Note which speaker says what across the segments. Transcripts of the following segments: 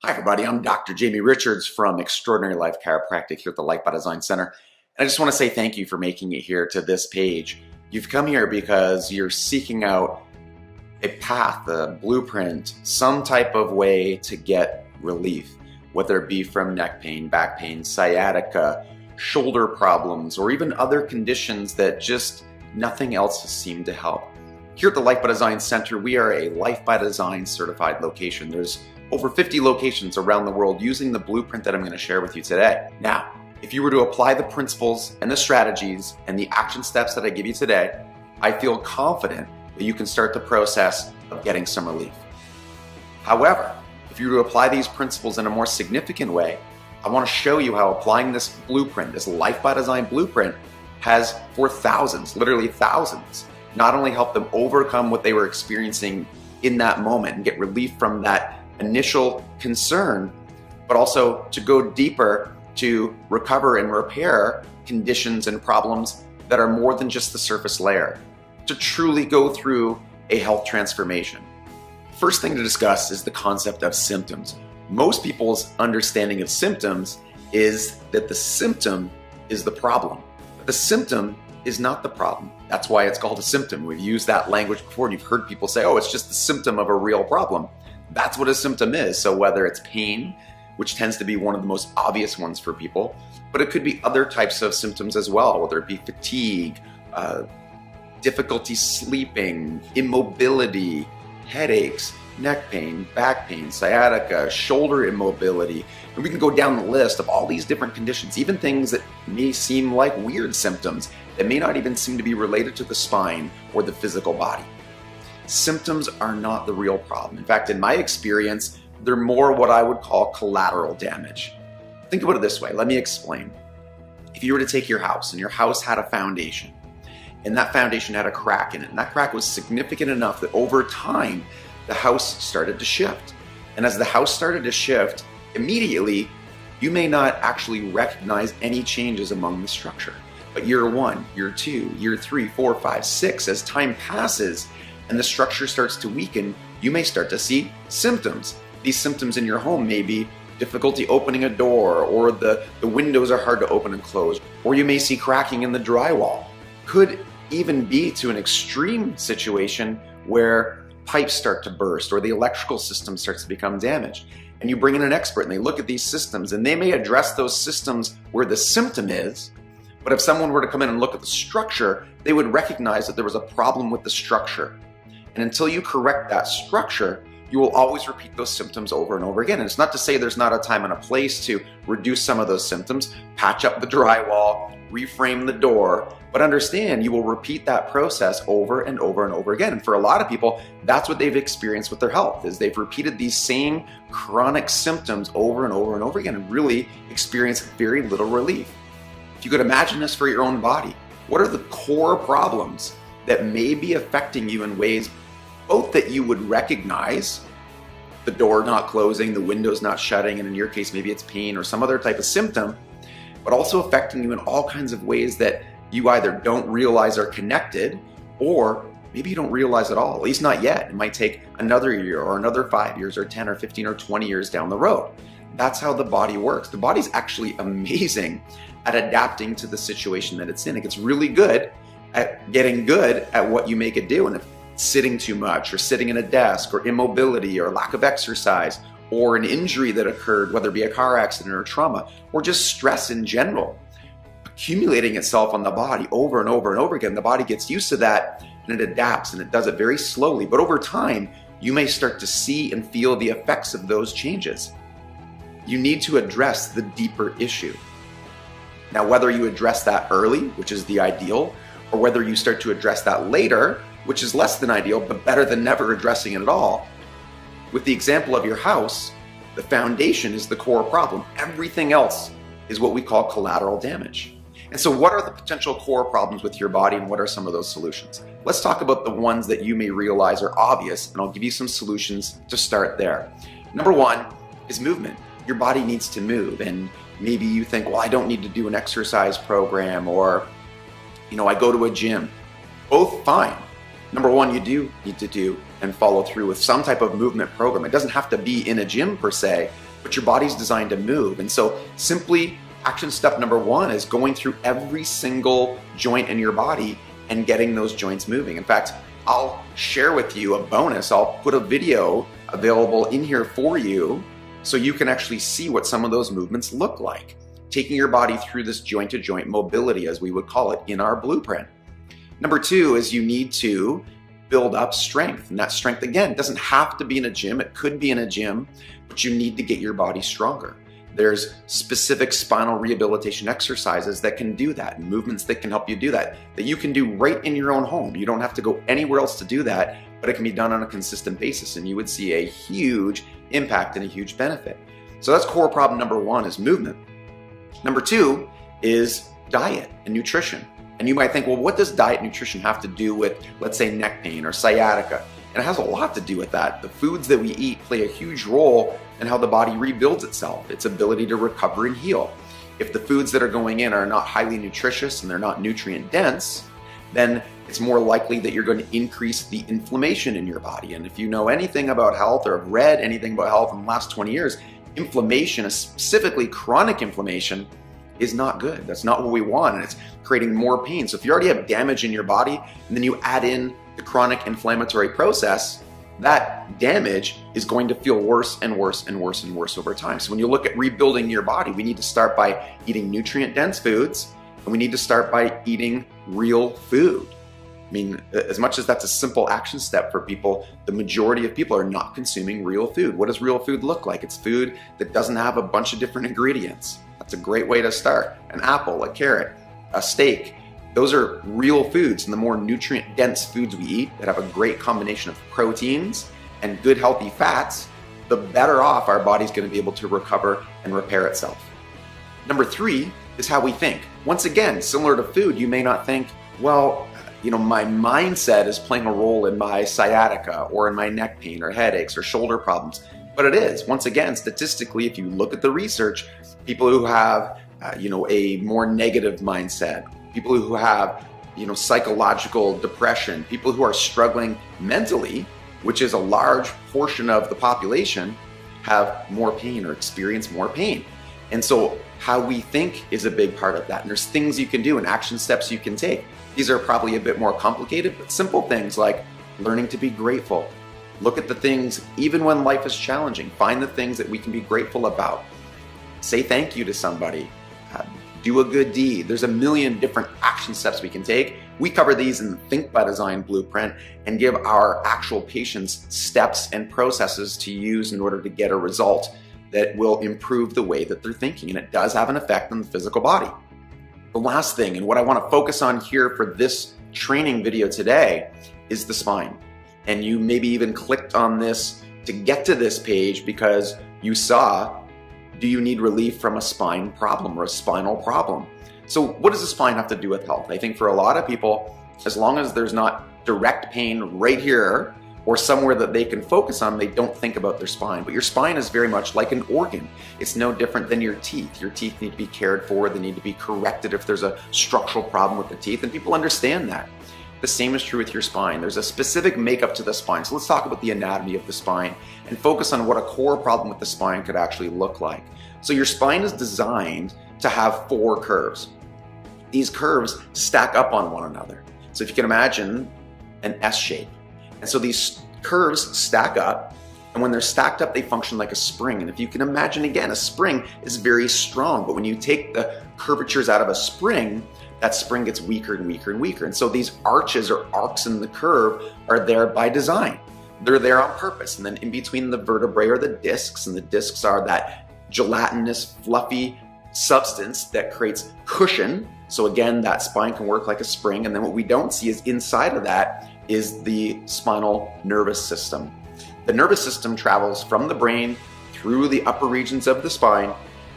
Speaker 1: Hi everybody, I'm Dr. Jamie Richards from Extraordinary Life Chiropractic here at the Life by Design Center. And I just want to say thank you for making it here to this page. You've come here because you're seeking out a path, a blueprint, some type of way to get relief, whether it be from neck pain, back pain, sciatica, shoulder problems, or even other conditions that just nothing else has seemed to help. Here at the Life by Design Center, we are a Life by Design certified location. There's over 50 locations around the world using the blueprint that I'm going to share with you today. Now, if you were to apply the principles and the strategies and the action steps that I give you today, I feel confident that you can start the process of getting some relief. However, if you were to apply these principles in a more significant way, I want to show you how applying this blueprint, this Life by Design blueprint, has for thousands, literally thousands, not only helped them overcome what they were experiencing in that moment and get relief from that initial concern, but also to go deeper to recover and repair conditions and problems that are more than just the surface layer, to truly go through a health transformation. First thing to discuss is the concept of symptoms. Most people's understanding of symptoms is that the symptom is the problem. But the symptom is not the problem. That's why it's called a symptom. We've used that language before and you've heard people say, oh, it's just the symptom of a real problem. That's what a symptom is. So whether it's pain, which tends to be one of the most obvious ones for people, but it could be other types of symptoms as well, whether it be fatigue, difficulty sleeping, immobility, headaches, neck pain, back pain, sciatica, shoulder immobility. And we can go down the list of all these different conditions, even things that may seem like weird symptoms that may not even seem to be related to the spine or the physical body. Symptoms are not the real problem. In fact, in my experience, they're more what I would call collateral damage. Think about it this way. Let me explain. If you were to take your house and your house had a foundation and that foundation had a crack in it, and that crack was significant enough that over time, the house started to shift. And as the house started to shift, immediately, you may not actually recognize any changes among the structure. But year 1, year 2, year 3, 4, 5, 6, as time passes and the structure starts to weaken, you may start to see symptoms. These symptoms in your home may be difficulty opening a door, or the windows are hard to open and close, or you may see cracking in the drywall. Could even be to an extreme situation where pipes start to burst or the electrical system starts to become damaged. And you bring in an expert and they look at these systems and they may address those systems where the symptom is, but if someone were to come in and look at the structure, they would recognize that there was a problem with the structure. And until you correct that structure, you will always repeat those symptoms over and over again. And it's not to say there's not a time and a place to reduce some of those symptoms, patch up the drywall, reframe the door, but understand you will repeat that process over and over and over again. And for a lot of people, that's what they've experienced with their health, is they've repeated these same chronic symptoms over and over and over again and really experienced very little relief. If you could imagine this for your own body, what are the core problems that may be affecting you in ways both that you would recognize, the door not closing, the windows not shutting, and in your case, maybe it's pain or some other type of symptom, but also affecting you in all kinds of ways that you either don't realize are connected, or maybe you don't realize at all, at least not yet. It might take another year or another 5 years or 10 or 15 or 20 years down the road. That's how the body works. The body's actually amazing at adapting to the situation that it's in. It gets really good at getting good at what you make it do. And if sitting too much or sitting in a desk or immobility or lack of exercise or an injury that occurred, whether it be a car accident or trauma, or just stress in general, accumulating itself on the body over and over and over again, the body gets used to that and it adapts, and it does it very slowly. But over time, you may start to see and feel the effects of those changes. You need to address the deeper issue. Now, whether you address that early, which is the ideal, or whether you start to address that later, which is less than ideal, but better than never addressing it at all. With the example of your house, the foundation is the core problem. Everything else is what we call collateral damage. And so what are the potential core problems with your body, and what are some of those solutions? Let's talk about the ones that you may realize are obvious, and I'll give you some solutions to start there. Number 1 is movement. Your body needs to move, and maybe you think, well, I don't need to do an exercise program, or I go to a gym. Both fine. Number 1, you do need to do and follow through with some type of movement program. It doesn't have to be in a gym per se, but your body's designed to move. And so simply action step number one is going through every single joint in your body and getting those joints moving. In fact, I'll share with you a bonus. I'll put a video available in here for you so you can actually see what some of those movements look like, taking your body through this joint-to-joint mobility, as we would call it in our blueprint. Number two is you need to build up strength. And that strength, again, doesn't have to be in a gym. It could be in a gym, but you need to get your body stronger. There's specific spinal rehabilitation exercises that can do that, and movements that can help you do that you can do right in your own home. You don't have to go anywhere else to do that, but it can be done on a consistent basis, and you would see a huge impact and a huge benefit. So that's core problem number one, is movement. Number two is diet and nutrition. And you might think, well, what does diet and nutrition have to do with, let's say, neck pain or sciatica? And it has a lot to do with that. The foods that we eat play a huge role in how the body rebuilds itself, its ability to recover and heal. If the foods that are going in are not highly nutritious and they're not nutrient dense, then it's more likely that you're going to increase the inflammation in your body. And if you know anything about health or have read anything about health in the last 20 years, inflammation, specifically chronic inflammation, is not good. That's not what we want, and it's creating more pain. So if you already have damage in your body and then you add in the chronic inflammatory process, that damage is going to feel worse and worse and worse and worse over time. So when you look at rebuilding your body, we need to start by eating nutrient-dense foods, and we need to start by eating real food. I mean, as much as that's a simple action step for people, the majority of people are not consuming real food. What does real food look like? It's food that doesn't have a bunch of different ingredients. That's a great way to start. An apple, a carrot, a steak. Those are real foods, and the more nutrient-dense foods we eat that have a great combination of proteins and good healthy fats, the better off our body's going to be able to recover and repair itself. Number three is how we think. Once again, similar to food, you may not think, well, my mindset is playing a role in my sciatica or in my neck pain or headaches or shoulder problems. But it is. Once again, statistically, if you look at the research, people who have, a more negative mindset, people who have, psychological depression, people who are struggling mentally, which is a large portion of the population, have more pain or experience more pain. And so how we think is a big part of that. And there's things you can do and action steps you can take. These are probably a bit more complicated, but simple things like learning to be grateful. Look at the things, even when life is challenging, find the things that we can be grateful about. Say thank you to somebody. Do a good deed. There's a million different action steps we can take. We cover these in the Think by Design blueprint and give our actual patients steps and processes to use in order to get a result that will improve the way that they're thinking. And it does have an effect on the physical body. The last thing, and what I want to focus on here for this training video today, is the spine. And you maybe even clicked on this to get to this page because you saw, do you need relief from a spine problem or a spinal problem? So what does the spine have to do with health? I think for a lot of people, as long as there's not direct pain right here or somewhere that they can focus on, they don't think about their spine. But your spine is very much like an organ. It's no different than your teeth. Your teeth need to be cared for. They need to be corrected if there's a structural problem with the teeth, and people understand that. The same is true with your spine. There's a specific makeup to the spine. So let's talk about the anatomy of the spine and focus on what a core problem with the spine could actually look like. So your spine is designed to have 4 curves. These curves stack up on one another. So if you can imagine an S shape. And so these curves stack up, and when they're stacked up, they function like a spring. And if you can imagine, again, a spring is very strong, but when you take the curvatures out of a spring, that spring gets weaker and weaker and weaker. And so these arches or arcs in the curve are there by design. They're there on purpose. And then in between the vertebrae are the discs, and the discs are that gelatinous, fluffy substance that creates cushion. So again, that spine can work like a spring. And then what we don't see is inside of that is the spinal nervous system. The nervous system travels from the brain through the upper regions of the spine,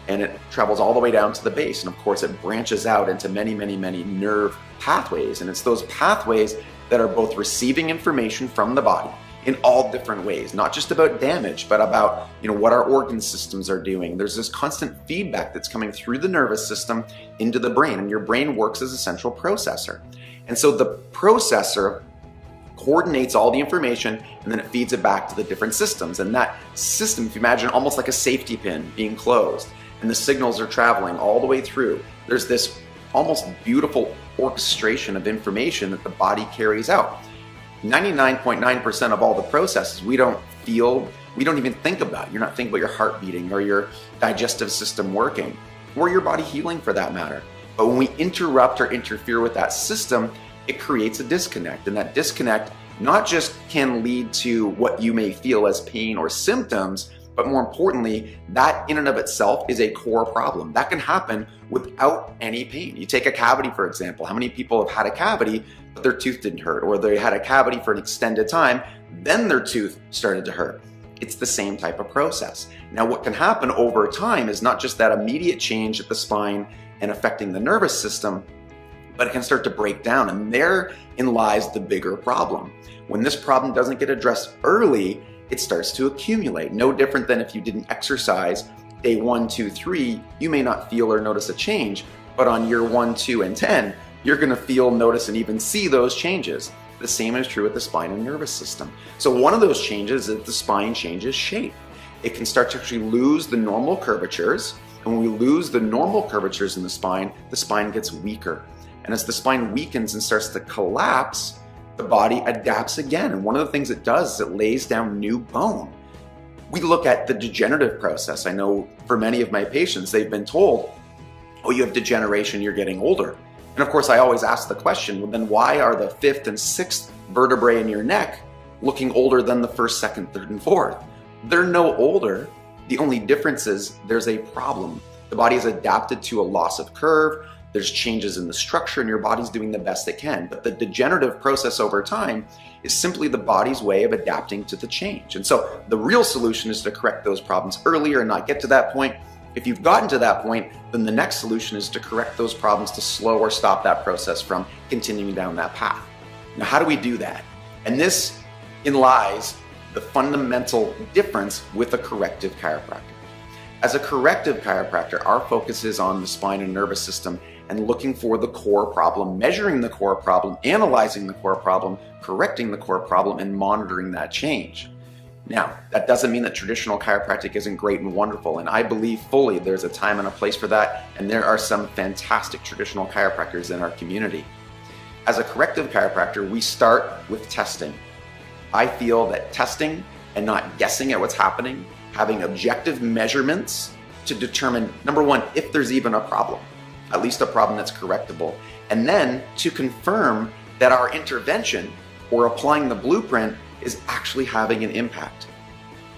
Speaker 1: and it travels all the way down to the base. And of course, it branches out into many, many, many nerve pathways. And it's those pathways that are both receiving information from the body in all different ways, not just about damage, but about, what our organ systems are doing. There's this constant feedback that's coming through the nervous system into the brain, and your brain works as a central processor. And so the processor coordinates all the information, and then it feeds it back to the different systems. And that system, if you imagine, almost like a safety pin being closed, and the signals are traveling all the way through. There's this almost beautiful orchestration of information that the body carries out. 99.9% of all the processes we don't feel, we don't even think about. You're not thinking about your heart beating or your digestive system working, or your body healing for that matter. But when we interrupt or interfere with that system, it creates a disconnect. And that disconnect not just can lead to what you may feel as pain or symptoms, but more importantly, that in and of itself is a core problem. That can happen without any pain. You take a cavity, for example. How many people have had a cavity, but their tooth didn't hurt, or they had a cavity for an extended time, then their tooth started to hurt? It's the same type of process. Now, what can happen over time is not just that immediate change at the spine and affecting the nervous system, but it can start to break down, and therein lies the bigger problem. When this problem doesn't get addressed early, it starts to accumulate. No different than if you didn't exercise day 1, 2, 3, you may not feel or notice a change, but on year 1, 2, and 10, you're gonna feel, notice, and even see those changes. The same is true with the spine and nervous system. So one of those changes is the spine changes shape. It can start to actually lose the normal curvatures, and when we lose the normal curvatures in the spine gets weaker. And as the spine weakens and starts to collapse, the body adapts again. And one of the things it does is it lays down new bone. We look at the degenerative process. I know for many of my patients, they've been told, oh, you have degeneration, you're getting older. And of course, I always ask the question, well, then why are the 5th and 6th vertebrae in your neck looking older than the 1st, 2nd, 3rd, and 4th? They're no older. The only difference is there's a problem. The body is adapted to a loss of curve. There's changes in the structure, and your body's doing the best it can. But the degenerative process over time is simply the body's way of adapting to the change. And so the real solution is to correct those problems earlier and not get to that point. If you've gotten to that point, then the next solution is to correct those problems to slow or stop that process from continuing down that path. Now, how do we do that? And this lies the fundamental difference with a corrective chiropractor. As a corrective chiropractor, our focus is on the spine and nervous system and looking for the core problem, measuring the core problem, analyzing the core problem, correcting the core problem, and monitoring that change. Now, that doesn't mean that traditional chiropractic isn't great and wonderful, and I believe fully there's a time and a place for that, and there are some fantastic traditional chiropractors in our community. As a corrective chiropractor, we start with testing. I feel that testing and not guessing at what's happening, having objective measurements to determine, number one, if there's even a problem, at least a problem that's correctable, and then to confirm that our intervention or applying the blueprint is actually having an impact.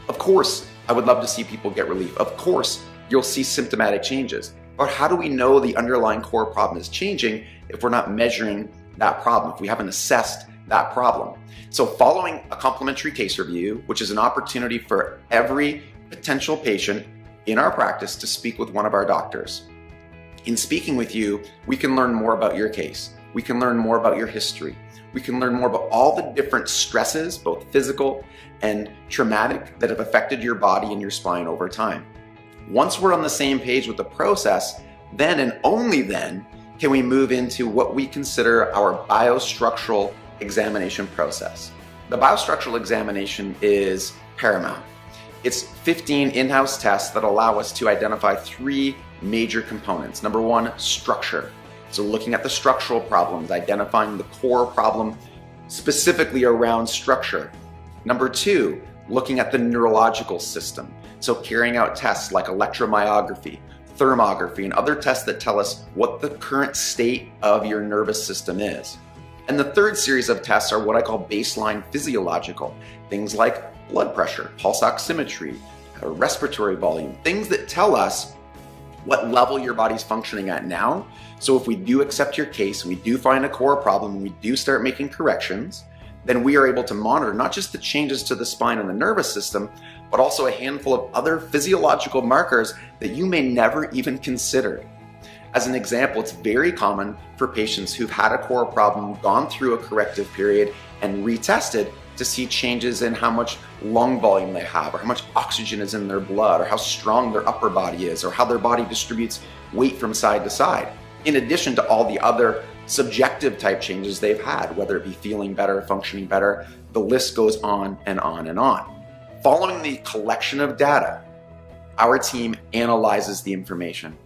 Speaker 1: Of course, I would love to see people get relief. Of course, you'll see symptomatic changes. But how do we know the underlying core problem is changing if we're not measuring that problem, if we haven't assessed that problem? So following a complimentary case review, which is an opportunity for every potential patient in our practice to speak with one of our doctors. In speaking with you, we can learn more about your case. We can learn more about your history. We can learn more about all the different stresses, both physical and traumatic, that have affected your body and your spine over time. Once we're on the same page with the process, then and only then can we move into what we consider our biostructural examination process. The biostructural examination is paramount. It's 15 in-house tests that allow us to identify 3 major components. Number 1, structure. So looking at the structural problems, identifying the core problem specifically around structure. Number 2, looking at the neurological system. So carrying out tests like electromyography, thermography, and other tests that tell us what the current state of your nervous system is. And the 3rd series of tests are what I call baseline physiological. Things like blood pressure, pulse oximetry, respiratory volume, things that tell us what level your body's functioning at now. So if we do accept your case, we do find a core problem, we do start making corrections, then we are able to monitor not just the changes to the spine and the nervous system, but also a handful of other physiological markers that you may never even consider. As an example, it's very common for patients who've had a core problem, gone through a corrective period, and retested to see changes in how much lung volume they have, or how much oxygen is in their blood, or how strong their upper body is, or how their body distributes weight from side to side, in addition to all the other subjective type changes they've had, whether it be feeling better, functioning better. The list goes on and on and on. Following the collection of data, our team analyzes the information.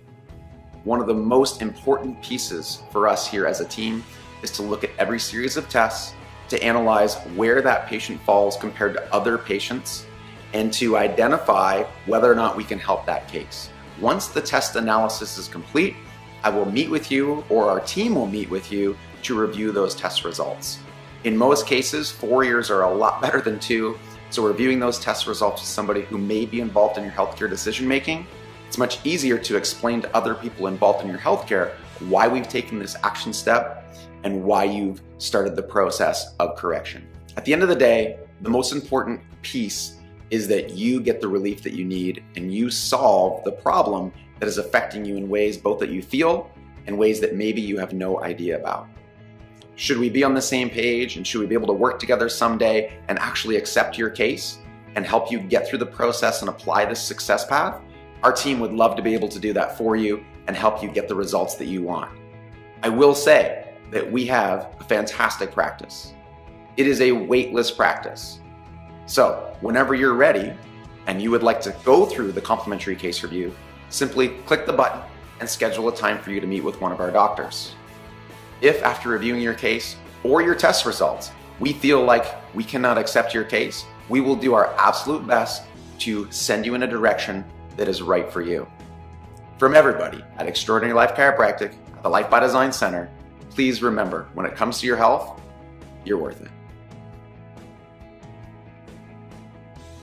Speaker 1: One of the most important pieces for us here as a team is to look at every series of tests, to analyze where that patient falls compared to other patients, and to identify whether or not we can help that case. Once the test analysis is complete, I will meet with you, or our team will meet with you, to review those test results. In most cases, 4 years are a lot better than 2, so reviewing those test results with somebody who may be involved in your healthcare decision making, it's much easier to explain to other people involved in your healthcare why we've taken this action step and why you've started the process of correction. At the end of the day, the most important piece is that you get the relief that you need and you solve the problem that is affecting you in ways both that you feel and ways that maybe you have no idea about. Should we be on the same page, and should we be able to work together someday and actually accept your case and help you get through the process and apply this success path? Our team would love to be able to do that for you and help you get the results that you want. I will say that we have a fantastic practice. It is a waitlist practice. So whenever you're ready and you would like to go through the complimentary case review, simply click the button and schedule a time for you to meet with one of our doctors. If after reviewing your case or your test results, we feel like we cannot accept your case, we will do our absolute best to send you in a direction that is right for you. From everybody at Extraordinary Life Chiropractic at the Life by Design Center, please remember, when it comes to your health, you're worth it.